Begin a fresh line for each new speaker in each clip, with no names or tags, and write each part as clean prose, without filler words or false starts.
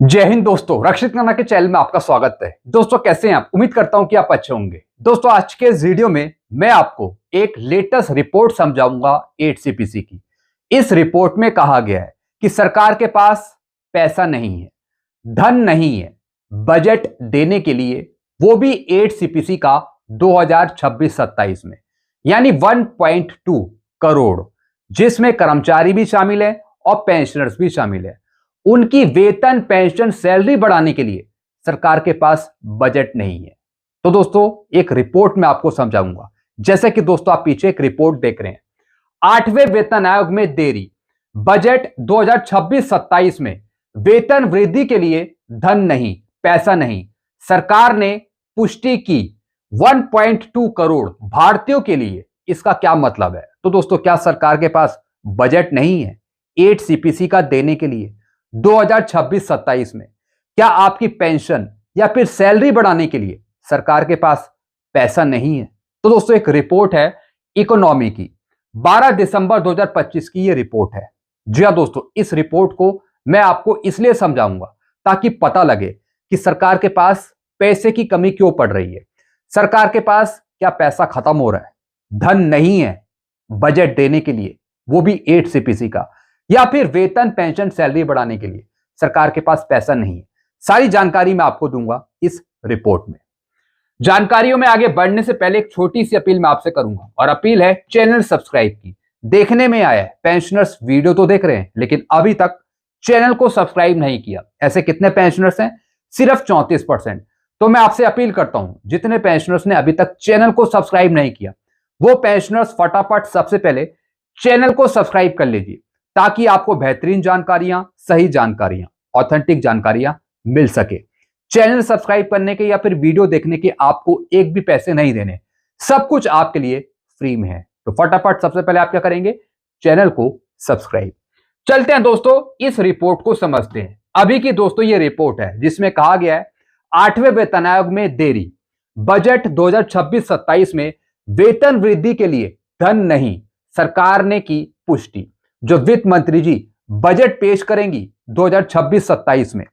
जय हिंद दोस्तों, रक्षित खन्ना के चैनल में आपका स्वागत है। दोस्तों कैसे हैं आप? उम्मीद करता हूं कि आप अच्छे होंगे। दोस्तों आज के इस वीडियो में मैं आपको एक लेटेस्ट रिपोर्ट समझाऊंगा 8CPC की। इस रिपोर्ट में कहा गया है कि सरकार के पास पैसा नहीं है, धन नहीं है बजट देने के लिए, वो भी 8CPC का 2026-27 में, यानी 1.2 करोड़, जिसमें कर्मचारी भी शामिल है और पेंशनर्स भी शामिल है। उनकी वेतन, पेंशन, सैलरी बढ़ाने के लिए सरकार के पास बजट नहीं है। तो दोस्तों एक रिपोर्ट में आपको समझाऊंगा। जैसे कि दोस्तों आप पीछे एक रिपोर्ट देख रहे हैं, 8वें वेतन आयोग में देरी, बजट 2026-27 में वेतन वृद्धि के लिए धन नहीं, पैसा नहीं, सरकार ने पुष्टि की 1.2 करोड़ भारतीयों के लिए। इसका क्या मतलब है? तो दोस्तों क्या सरकार के पास बजट नहीं है 8CPC का देने के लिए 2026-27 में? क्या आपकी पेंशन या फिर सैलरी बढ़ाने के लिए सरकार के पास पैसा नहीं है? तो दोस्तों एक रिपोर्ट है इकोनॉमी की, 12 दिसंबर 2025 की ये रिपोर्ट है। जी हां दोस्तों, इस रिपोर्ट को मैं आपको इसलिए समझाऊंगा ताकि पता लगे कि सरकार के पास पैसे की कमी क्यों पड़ रही है। सरकार के पास क्या पैसा खत्म हो रहा है, धन नहीं है बजट देने के लिए, वो भी 8CPC का, या फिर वेतन, पेंशन, सैलरी बढ़ाने के लिए सरकार के पास पैसा नहीं है? सारी जानकारी मैं आपको दूंगा इस रिपोर्ट में। जानकारियों में आगे बढ़ने से पहले एक छोटी सी अपील मैं आपसे करूंगा, और अपील है चैनल सब्सक्राइब की। देखने में आया है पेंशनर्स वीडियो तो देख रहे हैं लेकिन अभी तक चैनल को सब्सक्राइब नहीं किया। ऐसे कितने पेंशनर्स हैं? सिर्फ 34%। तो मैं आपसे अपील करता हूं, जितने पेंशनर्स ने अभी तक चैनल को सब्सक्राइब नहीं किया, वो पेंशनर्स फटाफट सबसे पहले चैनल को सब्सक्राइब कर लीजिए, ताकि आपको बेहतरीन जानकारियां, सही जानकारियां, ऑथेंटिक जानकारियां मिल सके। चैनल सब्सक्राइब करने के या फिर वीडियो देखने के आपको एक भी पैसे नहीं देने, सब कुछ आपके लिए फ्री में है। तो फटाफट सबसे पहले आप क्या करेंगे? चैनल को सब्सक्राइब। चलते हैं दोस्तों इस रिपोर्ट को समझते हैं। अभी की दोस्तों ये रिपोर्ट है जिसमें कहा गया है 8वें वेतन आयोग में देरी, बजट 2026-27 में वेतन वृद्धि के लिए धन नहीं, सरकार ने की पुष्टि। जो वित्त मंत्री जी बजट पेश करेंगी 2026-27 में,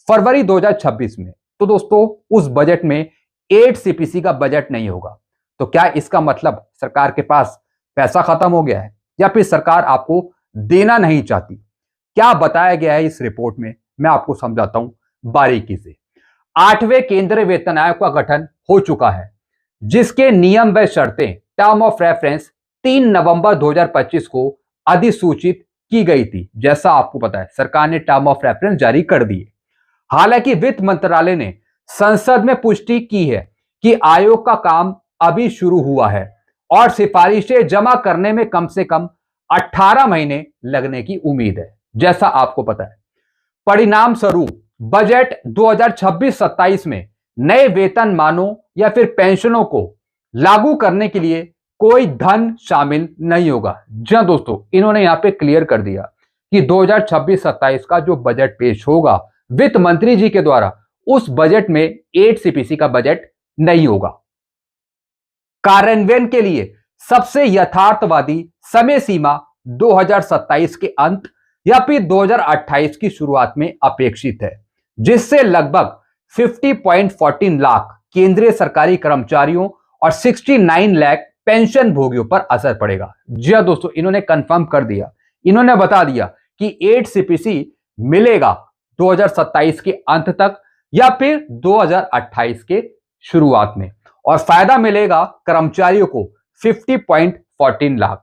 फरवरी 2026 में, तो दोस्तों उस बजट में 8CPC का बजट नहीं होगा। तो क्या इसका मतलब सरकार के पास पैसा खत्म हो गया है, या फिर सरकार आपको देना नहीं चाहती? क्या बताया गया है इस रिपोर्ट में, मैं आपको समझाता हूं बारीकी से। 8वें केंद्रीय वेतन आयोग का गठन हो चुका है, जिसके नियम व शर्तें, टर्म ऑफ रेफरेंस 3 नवंबर 2025 को अधिसूचित की गई थी। जैसा आपको पता है सरकार ने टर्म ऑफ रेफरेंस जारी कर दी है। हालांकि वित्त मंत्रालय ने संसद में पुष्टि की है कि आयोग का काम अभी शुरू हुआ है और सिफारिशें जमा करने में कम से कम 18 महीने लगने की उम्मीद है। जैसा आपको पता है, परिणाम स्वरूप बजट 2026-27 में नए वेतन मानों या फिर पेंशनों को लागू करने के लिए कोई धन शामिल नहीं होगा। जी दोस्तों, इन्होंने यहां पे क्लियर कर दिया कि 2026-27 का जो बजट पेश होगा वित्त मंत्री जी के द्वारा, उस बजट में 8CPC का बजट नहीं होगा। कार्यान्वयन के लिए सबसे यथार्थवादी समय सीमा 2027 के अंत या फिर 2028 की शुरुआत में अपेक्षित है, जिससे लगभग 50.14 लाख केंद्रीय सरकारी कर्मचारियों और 69 लाख पेंशन भोगियों पर असर पड़ेगा। जी हां दोस्तों, इन्होंने कंफर्म कर दिया, इन्होंने बता दिया कि 8CPC मिलेगा 2027 के अंत तक या फिर 2028 के शुरुआत में, और फायदा मिलेगा कर्मचारियों को 50.14 लाख,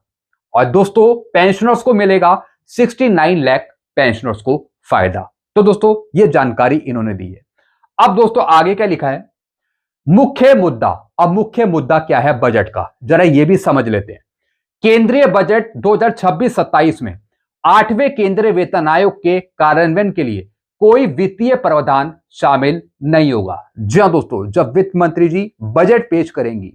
और दोस्तों पेंशनर्स को मिलेगा 69 लाख पेंशनर्स को फायदा। तो दोस्तों ये जानकारी इन्होंने दी है। अब दोस्तों आगे क्या लिखा है? मुख्य मुद्दा। अब मुख्य मुद्दा क्या है बजट का, जरा ये भी समझ लेते हैं। केंद्रीय बजट 2026-27 में 8वें केंद्रीय वेतन आयोग के कार्यान्वयन के लिए कोई वित्तीय प्रावधान शामिल नहीं होगा। जी हां दोस्तों, जब वित्त मंत्री जी बजट पेश करेंगी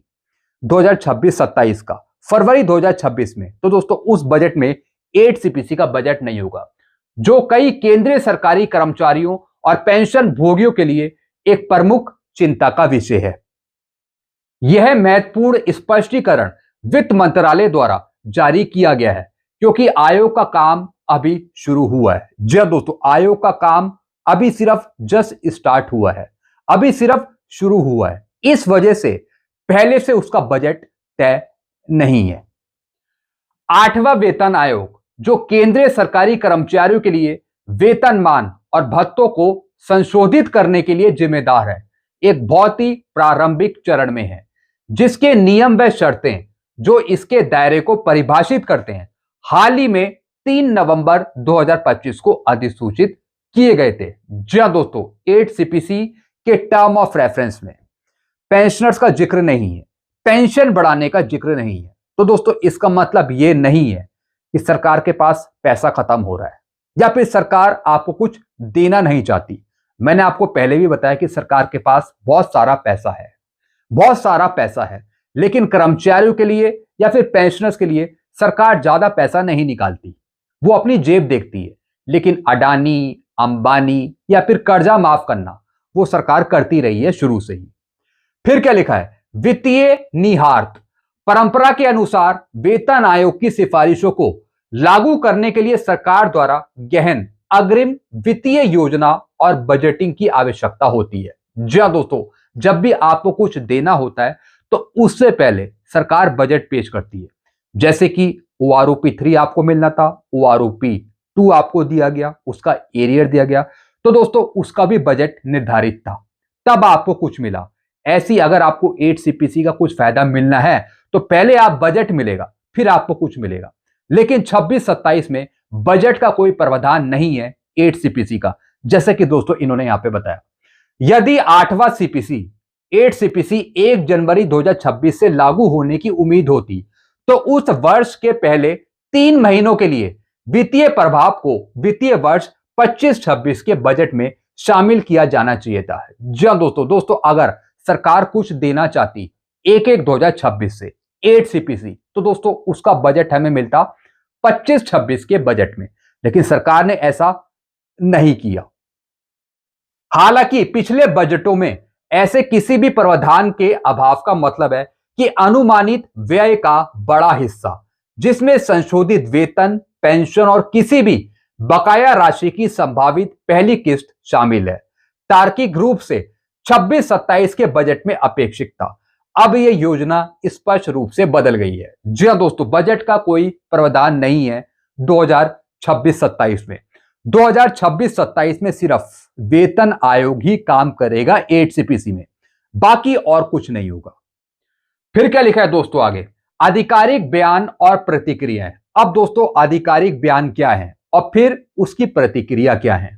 2026-27 का फरवरी 2026 में, तो दोस्तों उस बजट में 8CPC का बजट नहीं होगा, जो कई केंद्रीय सरकारी कर्मचारियों और पेंशन भोगियों के लिए एक प्रमुख चिंता का विषय है। यह महत्वपूर्ण स्पष्टीकरण वित्त मंत्रालय द्वारा जारी किया गया है, क्योंकि आयोग का काम अभी शुरू हुआ है। जी दोस्तों, आयोग का काम अभी सिर्फ जस्ट स्टार्ट हुआ है, अभी सिर्फ शुरू हुआ है। इस वजह से पहले से उसका बजट तय नहीं है। 8वां वेतन आयोग जो केंद्रीय सरकारी कर्मचारियों के लिए वेतनमान और भत्तों को संशोधित करने के लिए जिम्मेदार है, एक बहुत ही प्रारंभिक चरण में है, जिसके नियम व शर्तें जो इसके दायरे को परिभाषित करते हैं हाल ही में 3 नवंबर 2025 को अधिसूचित किए गए थे। जी हां दोस्तों, 8 सीपीसी के टर्म ऑफ रेफरेंस में पेंशनर्स का जिक्र नहीं है, पेंशन बढ़ाने का जिक्र नहीं है। तो दोस्तों इसका मतलब यह नहीं है कि सरकार के पास पैसा खत्म हो रहा है या फिर सरकार आपको कुछ देना नहीं चाहती। मैंने आपको पहले भी बताया कि सरकार के पास बहुत सारा पैसा है, बहुत सारा पैसा है, लेकिन कर्मचारियों के लिए या फिर पेंशनर्स के लिए सरकार ज्यादा पैसा नहीं निकालती, वो अपनी जेब देखती है। लेकिन अडानी, अंबानी या फिर कर्जा माफ करना वो सरकार करती रही है शुरू से ही। फिर क्या लिखा है, वित्तीय निहितार्थ परंपरा के अनुसार वेतन आयोग की सिफारिशों को लागू करने के लिए सरकार द्वारा गहन अग्रिम वित्तीय योजना और बजटिंग की आवश्यकता होती है। जी हां दोस्तों, जब भी आपको कुछ देना होता है तो उससे पहले सरकार बजट पेश करती है। जैसे कि OROP 3 आपको मिलना था, OROP 2 आपको दिया गया, उसका एरियर दिया गया, तो दोस्तों उसका भी बजट निर्धारित था, तब आपको कुछ मिला। ऐसी अगर आपको 8 सीपीसी का कुछ फायदा मिलना है तो पहले आप बजट मिलेगा, फिर आपको कुछ मिलेगा। लेकिन 26-27 में बजट का कोई प्रावधान नहीं है 8 सीपीसी का, जैसे कि दोस्तों इन्होंने यहां पे बताया। यदि 8वां सीपीसी 8 सीपीसी 1 जनवरी 2026 से लागू होने की उम्मीद होती तो उस वर्ष के पहले 3 महीनों के लिए वित्तीय प्रभाव को वित्तीय वर्ष 25-26 के बजट में शामिल किया जाना चाहिए था। जी हां दोस्तों, अगर सरकार कुछ देना चाहती 1/1/2026 से 8 सीपीसी तो दोस्तों उसका बजट हमें मिलता 25-26 के बजट में, लेकिन सरकार ने ऐसा नहीं किया। हालांकि पिछले बजटों में ऐसे किसी भी प्रावधान के अभाव का मतलब है कि अनुमानित व्यय का बड़ा हिस्सा, जिसमें संशोधित वेतन, पेंशन और किसी भी बकाया राशि की संभावित पहली किस्त शामिल है, तार्किक रूप से 26-27 के बजट में अपेक्षित था। अब यह योजना स्पष्ट रूप से बदल गई है। जी हां दोस्तों, बजट का कोई प्रावधान नहीं है 2026-27 में। 2026-27 में सिर्फ वेतन आयोग ही काम करेगा 8 सीपीसी में, बाकी और कुछ नहीं होगा। फिर क्या लिखा है दोस्तों आगे, आधिकारिक बयान और प्रतिक्रियाएं। अब दोस्तों आधिकारिक बयान क्या है और फिर उसकी प्रतिक्रिया क्या है।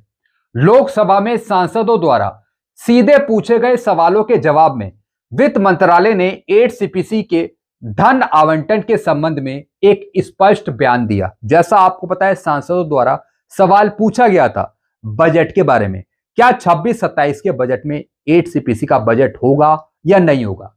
लोकसभा में सांसदों द्वारा सीधे पूछे गए सवालों के जवाब में वित्त मंत्रालय ने 8 सीपीसी के धन आवंटन के संबंध में एक स्पष्ट बयान दिया। जैसा आपको पता है सांसदों द्वारा सवाल पूछा गया था बजट के बारे में, क्या 26-27 के बजट में 8 सीपीसी का बजट होगा या नहीं होगा।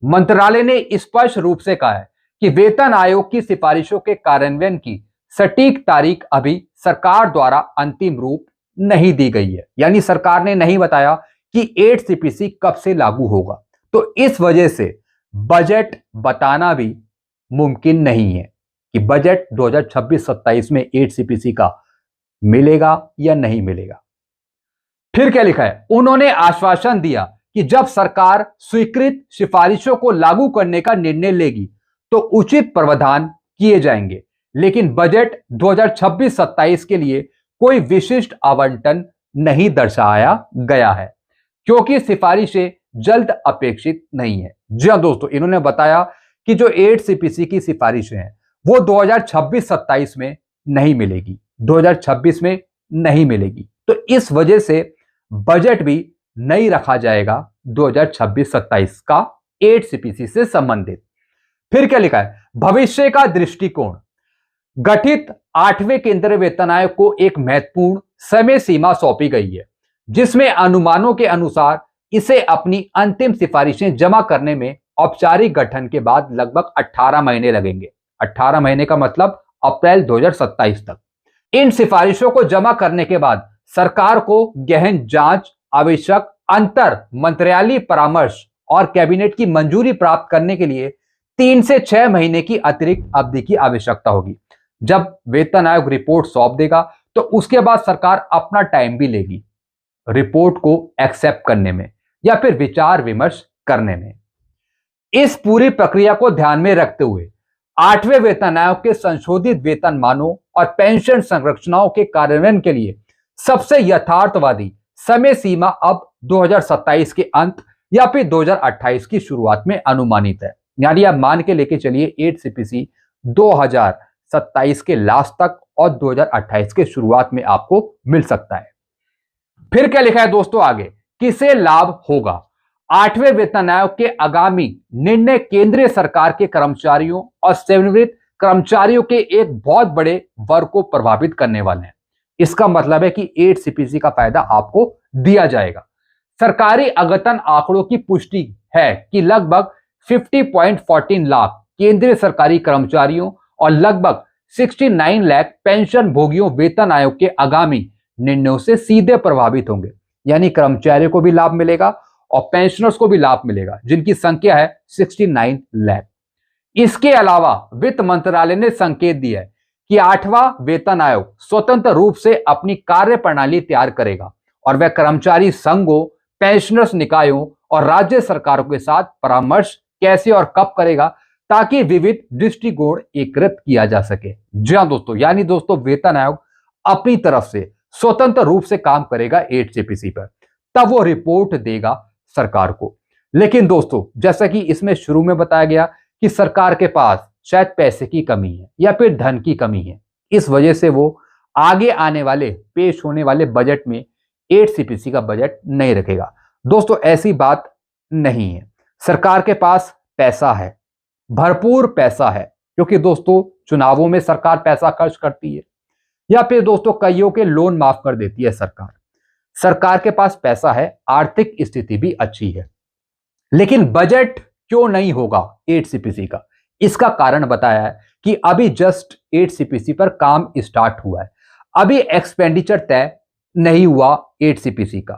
मंत्रालय ने स्पष्ट रूप से कहा है कि वेतन आयोग की सिफारिशों के कार्यान्वयन की सटीक तारीख अभी सरकार द्वारा अंतिम रूप नहीं दी गई है, यानी सरकार ने नहीं बताया कि 8 सीपीसी कब से लागू होगा। तो इस वजह से बजट बताना भी मुमकिन नहीं है कि बजट 2026-27 में 8 सीपीसी का मिलेगा या नहीं मिलेगा। फिर क्या लिखा है, उन्होंने आश्वासन दिया कि जब सरकार स्वीकृत सिफारिशों को लागू करने का निर्णय लेगी तो उचित प्रावधान किए जाएंगे, लेकिन बजट 2026-27 के लिए कोई विशिष्ट आवंटन नहीं दर्शाया गया है क्योंकि सिफारिशें जल्द अपेक्षित नहीं है। जी हां दोस्तों, इन्होंने बताया कि जो 8 सीपीसी की सिफारिशें हैं वो 2026-27 में नहीं मिलेगी, 2026 में नहीं मिलेगी। तो इस वजह से बजट भी नहीं रखा जाएगा 2026-27 का 8 सीपीसी से संबंधित। फिर क्या लिखा है, भविष्य का दृष्टिकोण। गठित 8वें केंद्रीय वेतन आयोग को एक महत्वपूर्ण समय सीमा सौंपी गई है, जिसमें अनुमानों के अनुसार इसे अपनी अंतिम सिफारिशें जमा करने में औपचारिक गठन के बाद लगभग 18 महीने लगेंगे। 18 महीने का मतलब अप्रैल 2027 तक। इन सिफारिशों को जमा करने के बाद सरकार को गहन जांच, आवश्यक अंतर मंत्रालयीय परामर्श और कैबिनेट की मंजूरी प्राप्त करने के लिए 3 से 6 महीने की अतिरिक्त अवधि की आवश्यकता होगी। जब वेतन आयोग रिपोर्ट सौंप देगा तो उसके बाद सरकार अपना टाइम भी लेगी रिपोर्ट को एक्सेप्ट करने में या फिर विचार विमर्श करने में। इस पूरी प्रक्रिया को ध्यान में रखते हुए 8वें वेतन आयोग के संशोधित वेतनमानों और पेंशन संरचनाओं के कार्यान्वयन के लिए सबसे यथार्थवादी समय सीमा अब 2027 के अंत या फिर 2028 की शुरुआत में अनुमानित है। यानी आप मान के लेके चलिए 8CPC 2027 के लास्ट तक और 2028 के शुरुआत में आपको मिल सकता है। फिर क्या लिखा है दोस्तों आगे, किसे लाभ होगा? 8वें वेतन आयोग के आगामी निर्णय केंद्रीय सरकार के कर्मचारियों और सेवानिवृत्त कर्मचारियों के एक बहुत बड़े वर्ग को प्रभावित करने वाले हैं। इसका मतलब है कि 8CPC का फायदा आपको दिया जाएगा। सरकारी अद्यतन आंकड़ों की पुष्टि है कि लगभग 50.14 लाख केंद्रीय सरकारी कर्मचारियों और लगभग 69 लाख पेंशन भोगियों वेतन आयोग के आगामी निर्णयों से सीधे प्रभावित होंगे। यानी कर्मचारियों को भी लाभ मिलेगा और पेंशनर्स को भी लाभ मिलेगा, जिनकी संख्या है 69 लाख। इसके अलावा वित्त मंत्रालय ने संकेत दिया है कि 8वां वेतन आयोग स्वतंत्र रूप से अपनी कार्य प्रणाली तैयार करेगा और वह कर्मचारी संघों, पेंशनर्स निकायों और राज्य सरकारों के साथ परामर्श कैसे और कब करेगा ताकि विविध दृष्टिकोण एकत्रित किया जा सके। जी हां दोस्तों, यानी दोस्तों वेतन आयोग अपनी तरफ से स्वतंत्र रूप से काम करेगा 8CPC पर, तब वो रिपोर्ट देगा सरकार को। लेकिन दोस्तों जैसा कि इसमें शुरू में बताया गया कि सरकार के पास शायद पैसे की कमी है या फिर धन की कमी है, इस वजह से वो आगे आने वाले पेश होने वाले बजट में 8CPC का बजट नहीं रखेगा। दोस्तों ऐसी बात नहीं है, सरकार के पास पैसा है, भरपूर पैसा है, क्योंकि दोस्तों चुनावों में सरकार पैसा खर्च करती है या फिर दोस्तों कईयों के लोन माफ कर देती है सरकार। सरकार के पास पैसा है, आर्थिक स्थिति भी अच्छी है, लेकिन बजट क्यों नहीं होगा 8CPC का? इसका कारण बताया है कि अभी जस्ट 8CPC पर काम स्टार्ट हुआ है, अभी एक्सपेंडिचर तय नहीं हुआ 8CPC का,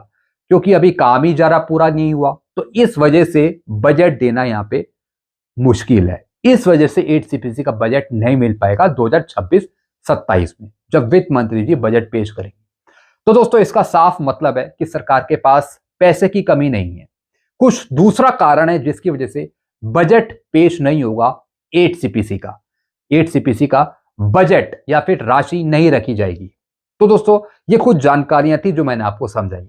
क्योंकि अभी काम ही जरा पूरा नहीं हुआ। तो इस वजह से बजट देना यहां पे मुश्किल है। इस वजह से 8CPC का बजट नहीं मिल पाएगा 2026-27 में, जब वित्त मंत्री जी बजट पेश करेंगे। तो दोस्तों इसका साफ मतलब है कि सरकार के पास पैसे की कमी नहीं है, कुछ दूसरा कारण है जिसकी वजह से बजट पेश नहीं होगा 8CPC का। 8CPC का बजट या फिर राशि नहीं रखी जाएगी। तो दोस्तों ये कुछ जानकारियां थी जो मैंने आपको समझाई।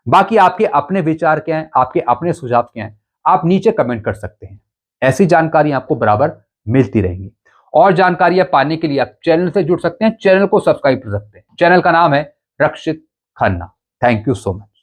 बाकी आपके अपने विचार क्या हैं, आपके अपने सुझाव क्या हैं, आप नीचे कमेंट कर सकते हैं। ऐसी जानकारी आपको बराबर मिलती रहेंगी। और जानकारियां पाने के लिए आप चैनल से जुड़ सकते हैं, चैनल को सब्सक्राइब कर सकते हैं। चैनल का नाम है Rakshit Khanna. Thank you so much.